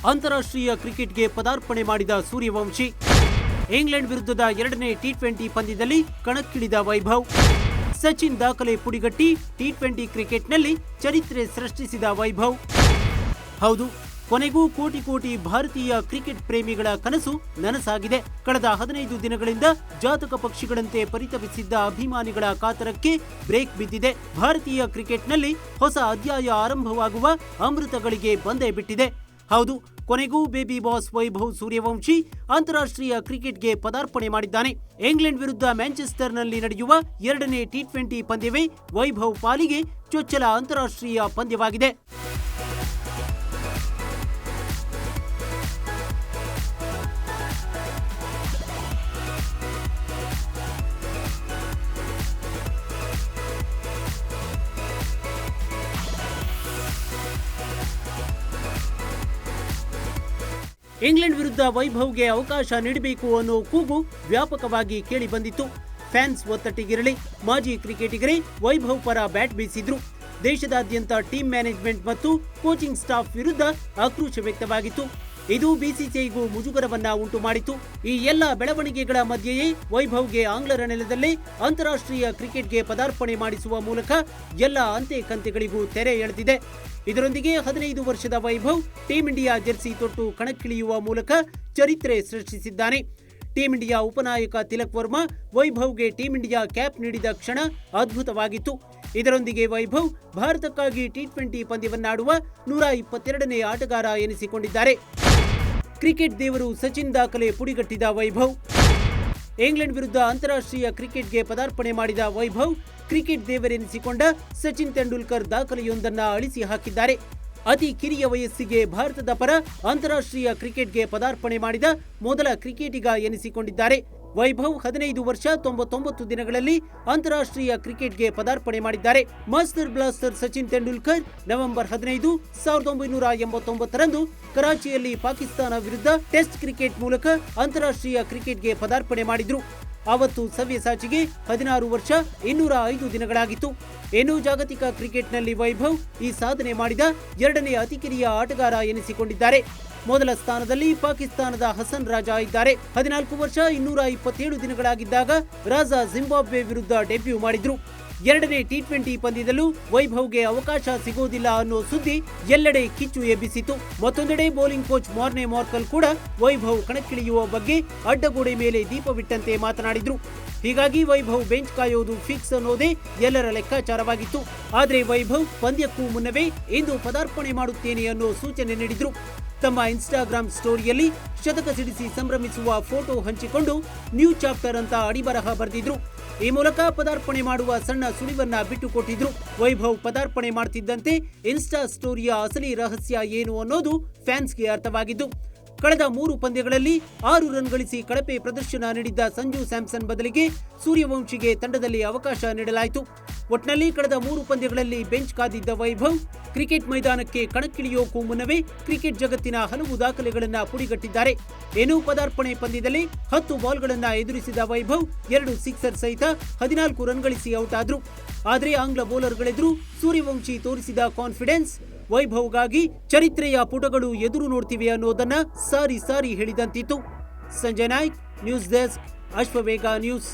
ಅಂತಾರಾಷ್ಟ್ರೀಯ ಕ್ರಿಕೆಟ್ಗೆ ಪದಾರ್ಪಣೆ ಮಾಡಿದ ಸೂರ್ಯವಂಶಿ. ಇಂಗ್ಲೆಂಡ್ ವಿರುದ್ಧದ 2ನೇ ಟಿ20 ಪಂದ್ಯದಲ್ಲಿ ಕಣಕ್ಕಿಳಿದ ವೈಭವ್. ಸಚಿನ್ ದಾಖಲೆ ಪುಡಿಗಟ್ಟಿ ಟಿ20 ಕ್ರಿಕೆಟ್ನಲ್ಲಿ ಚರಿತ್ರೆ ಸೃಷ್ಟಿಸಿದ ವೈಭವ್. ಹೌದು, ಕೊನೆಗೂ ಕೋಟಿ ಭಾರತೀಯ ಕ್ರಿಕೆಟ್ ಪ್ರೇಮಿಗಳ ಕನಸು ನನಸಾಗಿದೆ. ಕಳೆದ 15 ದಿನಗಳಿಂದ ಜಾತಕ ಪಕ್ಷಿಗಳಂತೆ ಪರಿತಪಿಸಿದ್ದ ಅಭಿಮಾನಿಗಳ ಕಾತರಕ್ಕೆ ಬ್ರೇಕ್ ಬಿದ್ದಿದೆ. ಭಾರತೀಯ ಕ್ರಿಕೆಟ್ನಲ್ಲಿ ಹೊಸ ಅಧ್ಯಾಯ ಆರಂಭವಾಗುವ ಅಮೃತಗಳಿಗೆ ಬಂದೇ ಬಿಟ್ಟಿದೆ. ಹೌದು, ಕೊನೆಗೂ ಬೇಬಿ ಬಾಸ್ ವೈಭವ್ ಸೂರ್ಯವಂಶಿ ಅಂತಾರಾಷ್ಟ್ರೀಯ ಕ್ರಿಕೆಟ್ಗೆ ಪದಾರ್ಪಣೆ ಮಾಡಿದ್ದಾನೆ. ಇಂಗ್ಲೆಂಡ್ ವಿರುದ್ಧ ಮ್ಯಾಂಚೆಸ್ಟರ್ನಲ್ಲಿ ನಡೆಯುವ 2ನೇ ಟಿ20 ಪಂದ್ಯವೇ ವೈಭವ್ ಪಾಲಿಗೆ ಚೊಚ್ಚಲ ಅಂತಾರಾಷ್ಟ್ರೀಯ ಪಂದ್ಯವಾಗಿದೆ. ಇಂಗ್ಲೆಂಡ್ ವಿರುದ್ಧ ವೈಭವ್ಗೆ ಅವಕಾಶ ನೀಡಬೇಕು ಅನ್ನೋ ಕೂಗು ವ್ಯಾಪಕವಾಗಿ ಕೇಳಿ ಬಂದಿತ್ತು. ಫ್ಯಾನ್ಸ್ ಒತ್ತಟ್ಟಿಗಿರಲಿ, ಮಾಜಿ ಕ್ರಿಕೆಟಿಗರೇ ವೈಭವ್ ಪರ ಬ್ಯಾಟ್ ಬೀಸಿದ್ರು. ದೇಶದಾದ್ಯಂತ ಟೀಮ್ ಮ್ಯಾನೇಜ್ಮೆಂಟ್ ಮತ್ತು ಕೋಚಿಂಗ್ ಸ್ಟಾಫ್ ವಿರುದ್ಧ ಆಕ್ರೋಶ ವ್ಯಕ್ತವಾಗಿತ್ತು. ಇದು ಬಿಸಿಸಿಐಗೂ ಮುಜುಗರವನ್ನ ಉಂಟು ಮಾಡಿತು. ಈ ಎಲ್ಲ ಬೆಳವಣಿಗೆಗಳ ಮಧ್ಯೆಯೇ ವೈಭವ್ಗೆ ಆಂಗ್ಲರ ನೆಲದಲ್ಲೇ ಅಂತಾರಾಷ್ಟ್ರೀಯ ಕ್ರಿಕೆಟ್ಗೆ ಪದಾರ್ಪಣೆ ಮಾಡಿಸುವ ಮೂಲಕ ಎಲ್ಲ ಅಂತೆ ಕಂತೆಗಳಿಗೂ ತೆರೆ ಎಳೆದಿದೆ. ಇದರೊಂದಿಗೆ 15 ವರ್ಷದ ವೈಭವ್ ಟೀಂ ಇಂಡಿಯಾ ಜೆರ್ಸಿ ತೊಟ್ಟು ಕಣಕ್ಕಿಳಿಯುವ ಮೂಲಕ ಚರಿತ್ರೆ ಸೃಷ್ಟಿಸಿದ್ದಾನೆ. ಟೀಂ ಇಂಡಿಯಾ ಉಪನಾಯಕ ತಿಲಕ್ ವರ್ಮಾ ವೈಭವ್ಗೆ ಟೀಂ ಇಂಡಿಯಾ ಕ್ಯಾಪ್ ನೀಡಿದ ಕ್ಷಣ ಅದ್ಭುತವಾಗಿತ್ತು. ಇದರೊಂದಿಗೆ ವೈಭವ್ ಭಾರತಕ್ಕಾಗಿ ಟಿ20 ಪಂದ್ಯವನ್ನಾಡುವ 122ನೇ ಆಟಗಾರ ಎನಿಸಿಕೊಂಡಿದ್ದಾರೆ. ಕ್ರಿಕೆಟ್ ದೇವರು ಸಚಿನ್ ದಾಖಲೆ ಪುಡಿಗಟ್ಟಿದ ವೈಭವ್. ಇಂಗ್ಲೆಂಡ್ ವಿರುದ್ಧ ಅಂತಾರಾಷ್ಟ್ರೀಯ ಕ್ರಿಕೆಟ್ಗೆ ಪದಾರ್ಪಣೆ ಮಾಡಿದ ವೈಭವ್ ಕ್ರಿಕೆಟ್ ದೇವರೆನಿಸಿಕೊಂಡ ಸಚಿನ್ ತೆಂಡೂಲ್ಕರ್ ದಾಖಲೆಯೊಂದನ್ನು ಅಳಿಸಿ ಹಾಕಿದ್ದಾರೆ. ಅತಿ ಕಿರಿಯ ವಯಸ್ಸಿಗೆ ಭಾರತದ ಪರ ಅಂತಾರಾಷ್ಟ್ರೀಯ ಕ್ರಿಕೆಟ್ಗೆ ಪದಾರ್ಪಣೆ ಮಾಡಿದ ಮೊದಲ ಕ್ರಿಕೆಟಿಗ ಎನಿಸಿಕೊಂಡಿದ್ದಾರೆ. ವೈಭವ್ 15 ವರ್ಷ 99 ದಿನಗಳಲ್ಲಿ ಅಂತಾರಾಷ್ಟ್ರೀಯ ಕ್ರಿಕೆಟ್ಗೆ ಪದಾರ್ಪಣೆ ಮಾಡಿದ್ದಾರೆ. Master blaster Sachin Tendulkar November 15, 1989ರಂದು ಕರಾಚಿಯಲ್ಲಿ ಪಾಕಿಸ್ತಾನ ವಿರುದ್ಧ ಟೆಸ್ಟ್ ಕ್ರಿಕೆಟ್ ಮೂಲಕ ಅಂತಾರಾಷ್ಟ್ರೀಯ ಕ್ರಿಕೆಟ್ಗೆ ಪದಾರ್ಪಣೆ ಮಾಡಿದ್ರು. ಅವತ್ತು ಸವ್ಯಸಾಚಿಗೆ 16 ವರ್ಷ 205 ದಿನಗಳಾಗಿತ್ತು. ಇನ್ನು ಜಾಗತಿಕ ಕ್ರಿಕೆಟ್ನಲ್ಲಿ ವೈಭವ್ ಈ ಸಾಧನೆ ಮಾಡಿದ 2ನೇ ಅತಿಕಿರಿಯ ಆಟಗಾರ ಎನಿಸಿಕೊಂಡಿದ್ದಾರೆ. ಮೊದಲ ಸ್ಥಾನದಲ್ಲಿ ಪಾಕಿಸ್ತಾನದ ಹಸನ್ ರಾಜಾ ಇದ್ದಾರೆ. 14 ವರ್ಷ 227 ದಿನಗಳಾಗಿದ್ದಾಗ ರಾಜಾ ಜಿಂಬಾಬ್ವೆ ವಿರುದ್ಧ ಡೆಬ್ಯೂ ಮಾಡಿದ್ರು. 2ನೇ ಟಿ20 ಪಂದ್ಯದಲ್ಲೂ ವೈಭವ್ಗೆ ಅವಕಾಶ ಸಿಗೋದಿಲ್ಲ ಅನ್ನೋ ಸುದ್ದಿ ಎಲ್ಲೆಡೆ ಕಿಚ್ಚು ಎಬ್ಬಿಸಿತು. ಮತ್ತೊಂದೆಡೆ ಬೌಲಿಂಗ್ ಕೋಚ್ ಮಾರ್ನೆ ಮಾರ್ಕಲ್ ಕೂಡ ವೈಭವ್ ಕಣಕ್ಕಿಳಿಯುವ ಬಗ್ಗೆ ಅಡ್ಡಗೋಡೆ ಮೇಲೆ ದೀಪವಿಟ್ಟಂತೆ ಮಾತನಾಡಿದ್ರು. ಹೀಗಾಗಿ ವೈಭವ್ ಬೆಂಚ್ ಕಾಯೋದು ಫಿಕ್ಸ್ ಅನ್ನೋದೇ ಎಲ್ಲರ ಲೆಕ್ಕಾಚಾರವಾಗಿತ್ತು. ಆದರೆ ವೈಭವ್ ಪಂದ್ಯಕ್ಕೂ ಮುನ್ನವೇ ಇಂದು ಪದಾರ್ಪಣೆ ಮಾಡುತ್ತೇನೆ ಅನ್ನೋ ಸೂಚನೆ ನೀಡಿದ್ರು. ತಮ್ಮ ಇನ್ಸ್ಟಾಗ್ರಾಮ್ ಸ್ಟೋರಿಯಲ್ಲಿ ಶತಕ ಸಿಡಿಸಿ ಸಂಭ್ರಮಿಸುವ ಫೋಟೋ ಹಂಚಿಕೊಂಡು ನ್ಯೂ ಚಾಪ್ಟರ್ ಅಂತ ಅಡಿಬರಹ ಬರೆದಿದ್ರು. ಈ ಮೂಲಕ ಪದಾರ್ಪಣೆ ಮಾಡುವ ಸಣ್ಣ ಸುಳಿವನ್ನ ಬಿಟ್ಟುಕೊಟ್ಟಿದ್ರು. ವೈಭವ್ ಪದಾರ್ಪಣೆ ಮಾಡ್ತಿದ್ದಂತೆ ಇನ್ಸ್ಟಾ ಸ್ಟೋರಿಯ ಅಸಲಿ ರಹಸ್ಯ ಏನು ಅನ್ನೋದು ಫ್ಯಾನ್ಸ್ಗೆ ಅರ್ಥವಾಗಿದ್ದು. ಕಳೆದ 3 ಪಂದ್ಯಗಳಲ್ಲಿ 6 ರನ್ ಗಳಿಸಿ ಕಳಪೆ ಪ್ರದರ್ಶನ ನೀಡಿದ್ದ ಸಂಜು ಸ್ಯಾಮ್ಸನ್ ಬದಲಿಗೆ ಸೂರ್ಯವಂಶಿಗೆ ತಂಡದಲ್ಲಿ ಅವಕಾಶ ನೀಡಲಾಯಿತು. ಒಟ್ನಲ್ಲಿ ಕಳೆದ 3 ಪಂದ್ಯಗಳಲ್ಲಿ ಬೆಂಚ್ ಕಾದಿದ್ದ ವೈಭವ್ ಕ್ರಿಕೆಟ್ ಮೈದಾನಕ್ಕೆ ಕಣಕ್ಕಿಳಿಯೋಕ್ಕೂ ಮುನ್ನವೇ ಕ್ರಿಕೆಟ್ ಜಗತ್ತಿನ ಹಲವು ದಾಖಲೆಗಳನ್ನು ಪುಡಿಗಟ್ಟಿದ್ದಾರೆ. ಏನೂ ಪದಾರ್ಪಣೆ ಪಂದ್ಯದಲ್ಲಿ 10 ಬಾಲ್ಗಳನ್ನು ಎದುರಿಸಿದ ವೈಭವ್ 2 ಸಿಕ್ಸರ್ ಸಹಿತ 14 ರನ್ ಗಳಿಸಿ ಔಟ್ ಆದ್ರು. ಆದರೆ ಆಂಗ್ಲ ಬೌಲರ್ಗಳೆದುರು ಸೂರ್ಯವಂಶಿ ತೋರಿಸಿದ ಕಾನ್ಫಿಡೆನ್ಸ್ ವೈಭವ್ಗಾಗಿ ಚರಿತ್ರೆಯ ಪುಟಗಳು ಎದುರು ನೋಡ್ತಿವೆ ಅನ್ನೋದನ್ನ ಸಾರಿ ಹೇಳಿದಂತಿತ್ತು. Sanjay Naik, news desk, Ashwavega news.